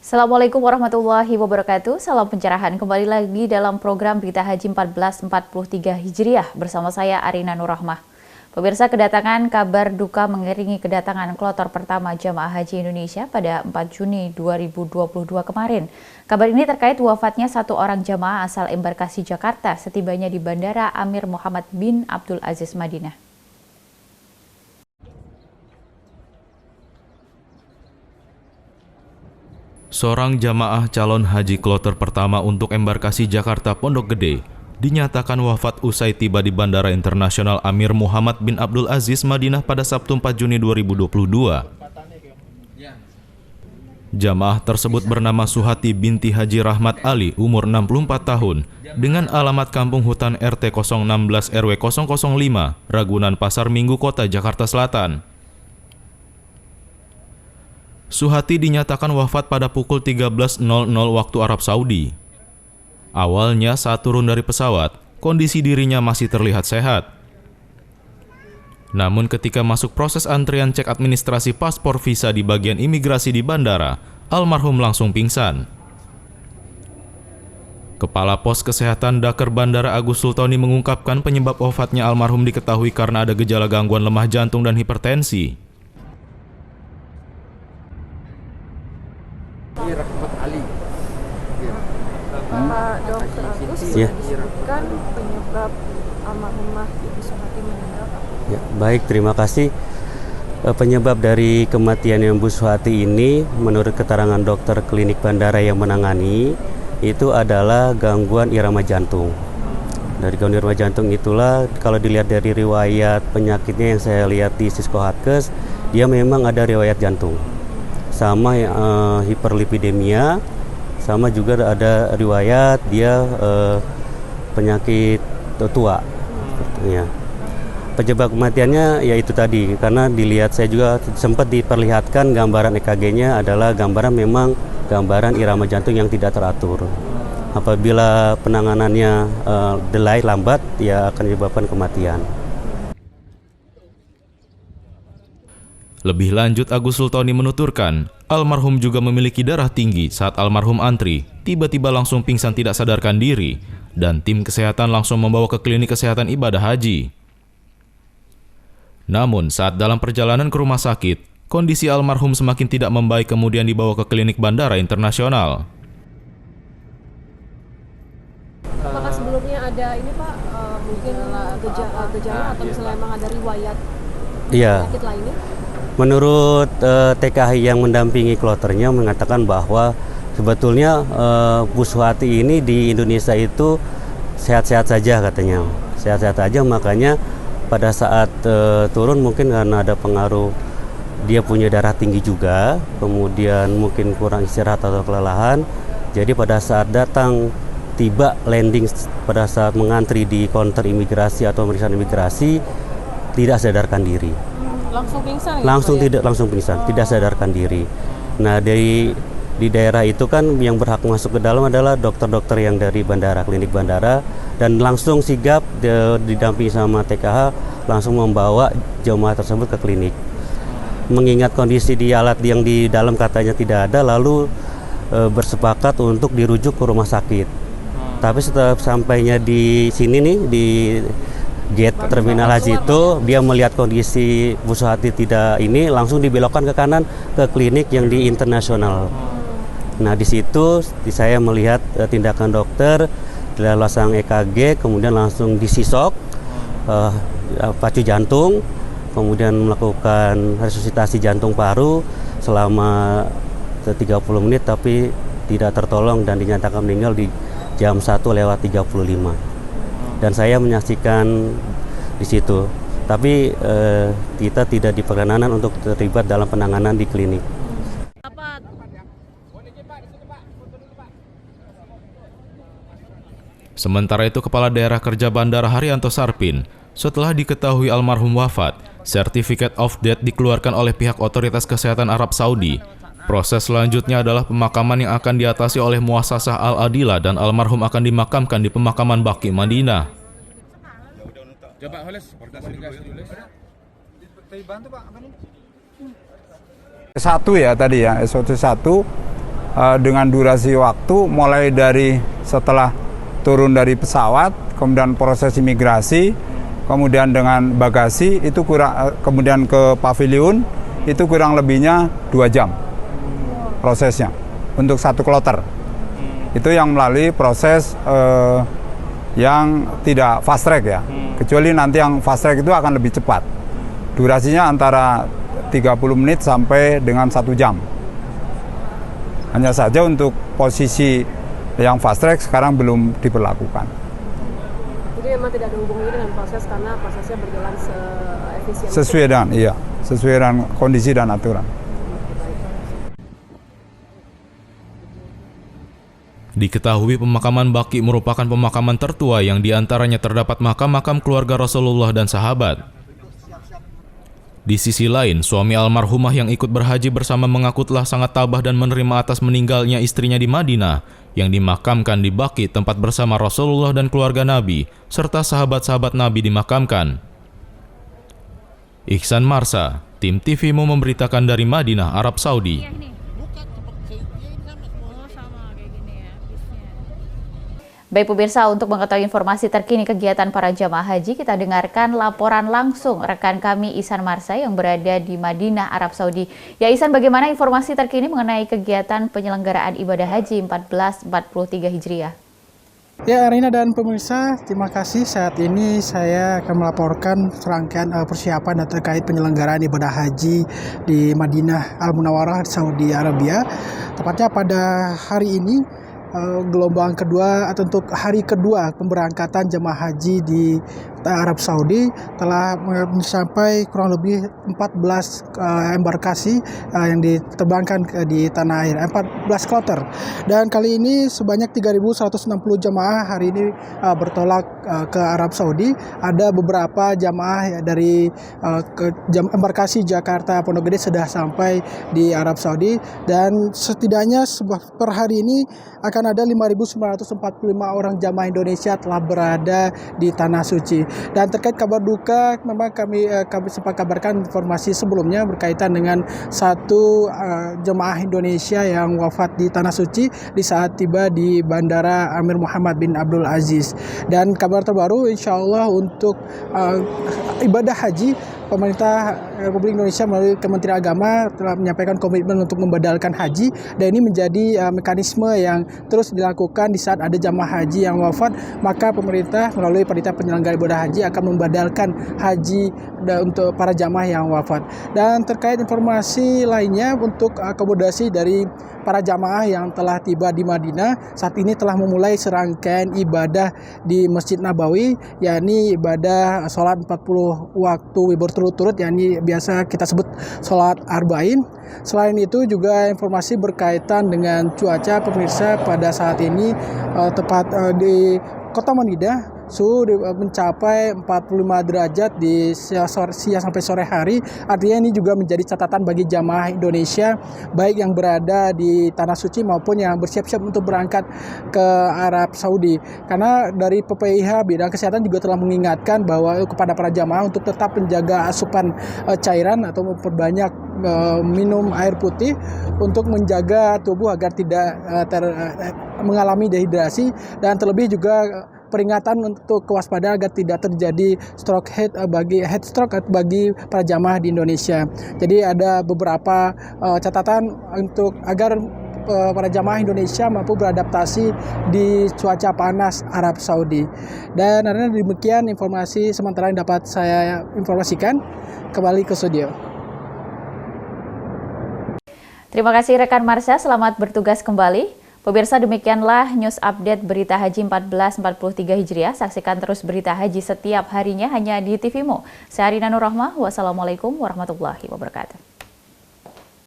Assalamualaikum warahmatullahi wabarakatuh. Salam pencerahan. Kembali lagi dalam program Berita Haji 1443 Hijriah bersama saya Arina Nurrahmah. Pemirsa, kedatangan kabar duka mengiringi kedatangan kloter pertama jamaah haji Indonesia pada 4 Juni 2022 kemarin. Kabar ini terkait wafatnya satu orang jamaah asal embarkasi Jakarta setibanya di Bandara Amir Muhammad bin Abdul Aziz Madinah. Seorang jamaah calon haji kloter pertama untuk embarkasi Jakarta Pondok Gede dinyatakan wafat usai tiba di Bandara Internasional Amir Muhammad bin Abdul Aziz Madinah pada Sabtu 4 Juni 2022. Jamaah tersebut bernama Suhati binti Haji Rahmat Ali, umur 64 tahun, dengan alamat Kampung Hutan RT 016 RW 005, Ragunan Pasar Minggu Kota, Jakarta Selatan. Suhati dinyatakan wafat pada pukul 13.00 waktu Arab Saudi. Awalnya saat turun dari pesawat, kondisi dirinya masih terlihat sehat. Namun ketika masuk proses antrian cek administrasi paspor visa di bagian imigrasi di bandara, almarhum langsung pingsan. Kepala Pos Kesehatan Daker Bandara Agus Sultoni mengungkapkan penyebab wafatnya almarhum diketahui karena ada gejala gangguan lemah jantung dan hipertensi. Rahmat Ali. Pak Dokter Agus disebutkan penyebab almarhumah Ibu Suhati meninggal. Ya, baik, terima kasih. Penyebab dari kematian Ibu Suhati ini menurut keterangan dokter klinik bandara yang menangani itu adalah gangguan irama jantung. Dari gangguan irama jantung itulah kalau dilihat dari riwayat penyakitnya yang saya lihat di Siskohatkes, dia memang ada riwayat jantung. Sama hiperlipidemia, sama juga ada riwayat dia penyakit tua. Ya. Penyebab kematiannya yaitu tadi, karena dilihat saya juga sempat diperlihatkan gambaran EKG-nya adalah gambaran irama jantung yang tidak teratur. Apabila penanganannya delay lambat, ya akan menyebabkan kematian. Lebih lanjut, Agus Sultoni menuturkan, almarhum juga memiliki darah tinggi saat almarhum antri, tiba-tiba langsung pingsan tidak sadarkan diri, dan tim kesehatan langsung membawa ke klinik kesehatan ibadah haji. Namun, saat dalam perjalanan ke rumah sakit, kondisi almarhum semakin tidak membaik kemudian dibawa ke klinik bandara internasional. Apakah sebelumnya ada ini Pak, mungkin gejala atau misalnya memang ada riwayat penyakit lainnya? Menurut TKI yang mendampingi kloternya mengatakan bahwa sebetulnya Bu Suhati ini di Indonesia itu sehat-sehat saja katanya. Sehat-sehat saja, makanya pada saat turun mungkin karena ada pengaruh dia punya darah tinggi juga, kemudian mungkin kurang istirahat atau kelelahan. Jadi pada saat datang tiba landing, pada saat mengantri di counter imigrasi atau pemeriksaan imigrasi tidak sadarkan diri. Langsung pingsan? Langsung pingsan, tidak sadarkan diri. Nah, di daerah itu kan yang berhak masuk ke dalam adalah dokter-dokter yang dari bandara, klinik bandara, dan langsung sigap didampingi sama TKH langsung membawa jemaah tersebut ke klinik. Mengingat kondisi di alat yang di dalam katanya tidak ada, lalu bersepakat untuk dirujuk ke rumah sakit. Tapi setelah sampainya di sini nih, di gate terminal haji itu, dia melihat kondisi Bu Suhati tidak ini, langsung dibelokkan ke kanan ke klinik yang di internasional. Nah, di situ saya melihat tindakan dokter, pasang EKG, kemudian langsung disisok, pacu jantung, kemudian melakukan resusitasi jantung paru selama 30 menit, tapi tidak tertolong dan dinyatakan meninggal di jam 1:35. Dan saya menyaksikan di situ, tapi kita tidak diperkenanan untuk terlibat dalam penanganan di klinik. Sementara itu, Kepala Daerah Kerja Bandara Haryanto Sarpin, setelah diketahui almarhum wafat, Certificate of Death dikeluarkan oleh pihak otoritas kesehatan Arab Saudi. Proses selanjutnya adalah pemakaman yang akan diatasi oleh Muassasah Al-Adilah dan almarhum akan dimakamkan di pemakaman Baqi Madinah. Satu ya tadi ya, SOT 1 dengan durasi waktu mulai dari setelah turun dari pesawat, kemudian proses imigrasi, kemudian dengan bagasi itu kemudian ke pavilion itu kurang lebihnya 2 jam prosesnya untuk 1 kloter. Itu yang melalui proses yang tidak fast track ya. Kecuali nanti yang fast track itu akan lebih cepat. Durasinya antara 30 menit sampai dengan 1 jam. Hanya saja untuk posisi yang fast track sekarang belum diberlakukan. Jadi memang tidak ada hubungannya dengan proses karena prosesnya berjalan seefisien. Sesuai dengan kondisi dan aturan. Diketahui pemakaman Baqi merupakan pemakaman tertua yang diantaranya terdapat makam-makam keluarga Rasulullah dan sahabat. Di sisi lain, suami almarhumah yang ikut berhaji bersama mengaku telah sangat tabah dan menerima atas meninggalnya istrinya di Madinah, yang dimakamkan di Baqi tempat bersama Rasulullah dan keluarga Nabi, serta sahabat-sahabat Nabi dimakamkan. Ihsan Marsa, Tim TVMO memberitakan dari Madinah, Arab Saudi. Baik pemirsa, untuk mengetahui informasi terkini kegiatan para jamaah haji, kita dengarkan laporan langsung rekan kami Ihsan Marsa yang berada di Madinah, Arab Saudi. Ya Ihsan, bagaimana informasi terkini mengenai kegiatan penyelenggaraan ibadah haji 1443 Hijriah? Ya Arina dan pemirsa, terima kasih. Saat ini saya akan melaporkan serangkaian persiapan terkait penyelenggaraan ibadah haji di Madinah Al-Munawwarah, Saudi Arabia. Tepatnya pada hari ini, gelombang kedua atau untuk hari kedua pemberangkatan jemaah haji di Arab Saudi telah mencapai kurang lebih 14 embarkasi yang diterbangkan di tanah air, 14 kloter. Dan kali ini sebanyak 3.160 jemaah hari ini bertolak ke Arab Saudi. Ada beberapa jemaah dari embarkasi Jakarta Pondok Gede sudah sampai di Arab Saudi, dan setidaknya per hari ini akan ada 5.945 orang jamaah Indonesia telah berada di Tanah Suci. Dan terkait kabar duka, memang kami sempat kabarkan informasi sebelumnya berkaitan dengan satu jemaah Indonesia yang wafat di Tanah Suci di saat tiba di Bandara Amir Muhammad bin Abdul Aziz. Dan kabar terbaru, insya Allah untuk ibadah haji, pemerintah Republik Indonesia melalui Kementerian Agama telah menyampaikan komitmen untuk membadalkan haji, dan ini menjadi mekanisme yang terus dilakukan di saat ada jamaah haji yang wafat, maka pemerintah melalui panitia penyelenggara ibadah haji akan membadalkan haji untuk para jamaah yang wafat. Dan terkait informasi lainnya, untuk akomodasi dari para jamaah yang telah tiba di Madinah, saat ini telah memulai serangkaian ibadah di Masjid Nabawi, yakni ibadah sholat 40 waktu berturut-turut, yakni biasa kita sebut sholat arba'in. Selain itu juga informasi berkaitan dengan cuaca, pemirsa, pada saat ini tepat di Kota Madinah suhu mencapai 45 derajat di siang sampai sore hari. Artinya ini juga menjadi catatan bagi jamaah Indonesia, baik yang berada di Tanah Suci maupun yang bersiap-siap untuk berangkat ke Arab Saudi. Karena dari PPIH Bidang Kesehatan juga telah mengingatkan bahwa kepada para jamaah untuk tetap menjaga asupan cairan atau memperbanyak minum air putih untuk menjaga tubuh agar tidak mengalami dehidrasi, dan terlebih juga peringatan untuk kewaspadaan agar tidak terjadi head stroke bagi para jamaah di Indonesia. Jadi ada beberapa catatan untuk agar para jamaah Indonesia mampu beradaptasi di cuaca panas Arab Saudi. Dan karena demikian informasi sementara yang dapat saya informasikan. Kembali ke studio. Terima kasih rekan Marsha, selamat bertugas kembali. Pemirsa, demikianlah news update berita haji 1443 Hijriah. Saksikan terus berita haji setiap harinya hanya di TVMO. Saya Arina Nur Rahmah, wassalamualaikum warahmatullahi wabarakatuh.